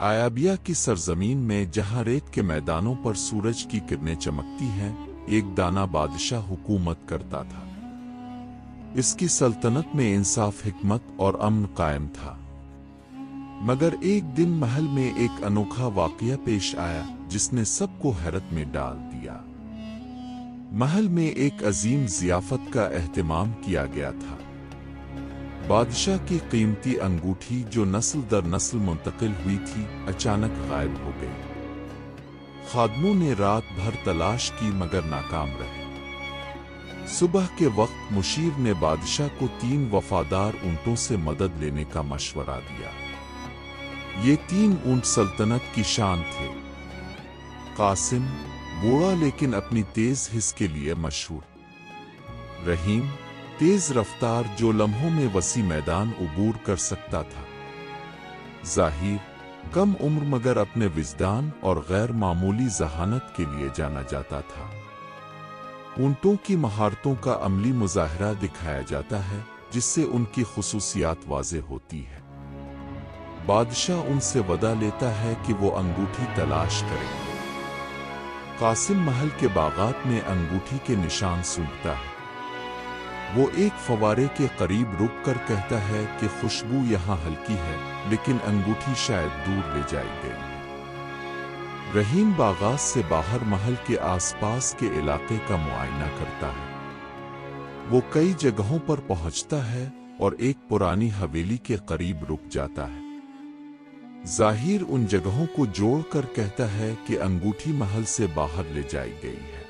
आयाबिया की सरजमीन में जहां रेत के मैदानों पर सूरज की किरणें चमकती हैं, एक दाना बादशाह हुकूमत करता था। इसकी सल्तनत में इंसाफ, हिकमत और अमन कायम था। मगर एक दिन महल में एक अनोखा वाकया पेश आया जिसने सबको हैरत में डाल दिया। महल में एक अजीम ज़ियाफत का एहतमाम किया गया था। बादशाह की कीमती अंगूठी जो नस्ल दर नस्ल मुंतकिल हुई थी, अचानक गायब हो गई। खादमों ने रात भर तलाश की मगर नाकाम रहे। सुबह के वक्त मुशीर ने बादशाह को 3 वफादार ऊंटों से मदद लेने का मशवरा दिया। ये 3 ऊंट सल्तनत की शान थे। कासिम, बूढ़ा लेकिन अपनी तेज हिस के लिए मशहूर। रहीम, तेज रफ्तार जो लम्हों में वसी मैदान उबूर कर सकता था। ज़ाहिर, कम उम्र मगर अपने विजदान और गैर मामूली जहानत के लिए जाना जाता था। ऊंटों की महारतों का अमली मुजाहरा दिखाया जाता है जिससे उनकी खुसूसियात वाज़े होती है। बादशाह उनसे वदा लेता है कि वो अंगूठी तलाश करेंगे। कासिम महल के बागात में अंगूठी के निशान सूंघता है। वो एक फवारे के करीब रुक कर कहता है कि खुशबू यहाँ हल्की है, लेकिन अंगूठी शायद दूर ले जाई गई है। रहीम बागात से बाहर महल के आसपास के इलाके का मुआयना करता है। वो कई जगहों पर पहुंचता है और एक पुरानी हवेली के करीब रुक जाता है। ज़ाहिर उन जगहों को जोड़कर कहता है कि अंगूठी महल से बाहर ले जाई गई है।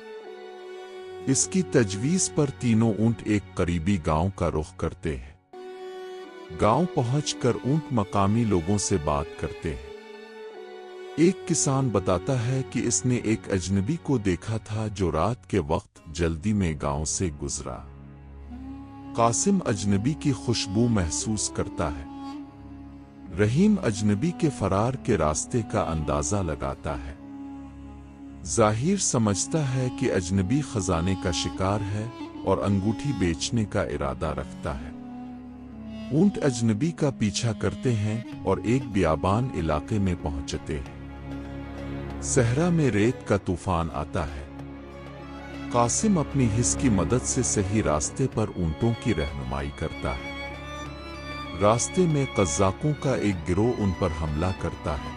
इसकी तजवीज़ पर तीनों ऊंट एक करीबी गांव का रुख करते हैं। गांव पहुंचकर ऊंट मकामी लोगों से बात करते हैं। एक किसान बताता है कि इसने एक अजनबी को देखा था जो रात के वक्त जल्दी में गांव से गुजरा। कासिम अजनबी की खुशबू महसूस करता है। रहीम अजनबी के फरार के रास्ते का अंदाजा लगाता है। ज़ाहिर समझता है कि अजनबी खजाने का शिकार है और अंगूठी बेचने का इरादा रखता है। ऊंट अजनबी का पीछा करते हैं और एक बियाबान इलाके में पहुंचते हैं। सहरा में रेत का तूफान आता है। कासिम अपनी हिस की मदद से सही रास्ते पर ऊंटों की रहनुमाई करता है। रास्ते में कज़्ज़ाकों का एक गिरोह उन पर हमला करता है।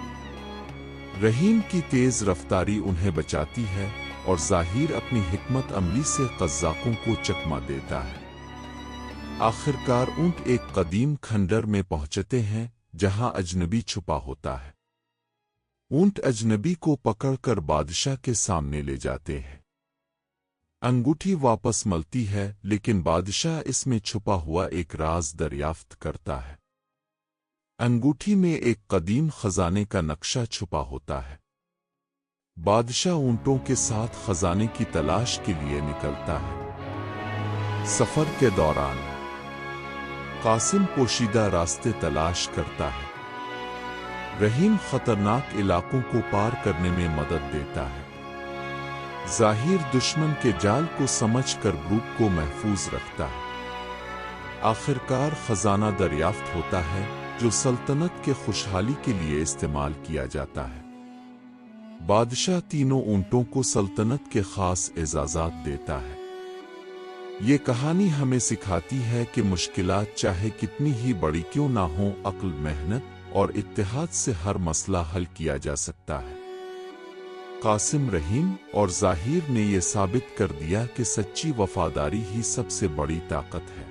रहीम की तेज रफ्तारी उन्हें बचाती है और ज़ाहिर अपनी हिकमत अमली से कज़्ज़ाकों को चकमा देता है। आखिरकार ऊंट एक कदीम खंडर में पहुंचते हैं जहां अजनबी छुपा होता है। ऊंट अजनबी को पकड़कर बादशाह के सामने ले जाते हैं। अंगूठी वापस मिलती है, लेकिन बादशाह इसमें छुपा हुआ एक राज दरियाफ्त करता है। अंगूठी में एक कदीम खजाने का नक्शा छुपा होता है। बादशाह ऊंटों के साथ खजाने की तलाश के लिए निकलता है। सफर के दौरान कासिम पोशीदा रास्ते तलाश करता है। रहीम खतरनाक इलाकों को पार करने में मदद देता है। ज़ाहिर दुश्मन के जाल को समझकर ग्रुप को महफूज रखता है। आखिरकार खजाना दरियाफ्त होता है जो सल्तनत के खुशहाली के लिए इस्तेमाल किया जाता है। बादशाह तीनों ऊंटों को सल्तनत के खास एजाज़ात देता है। ये कहानी हमें सिखाती है कि मुश्किलात चाहे कितनी ही बड़ी क्यों ना हो, अक्ल, मेहनत और इत्तेहाद से हर मसला हल किया जा सकता है। कासिम, रहीम और ज़ाहिर ने यह साबित कर दिया कि सच्ची वफादारी ही सबसे बड़ी ताकत है।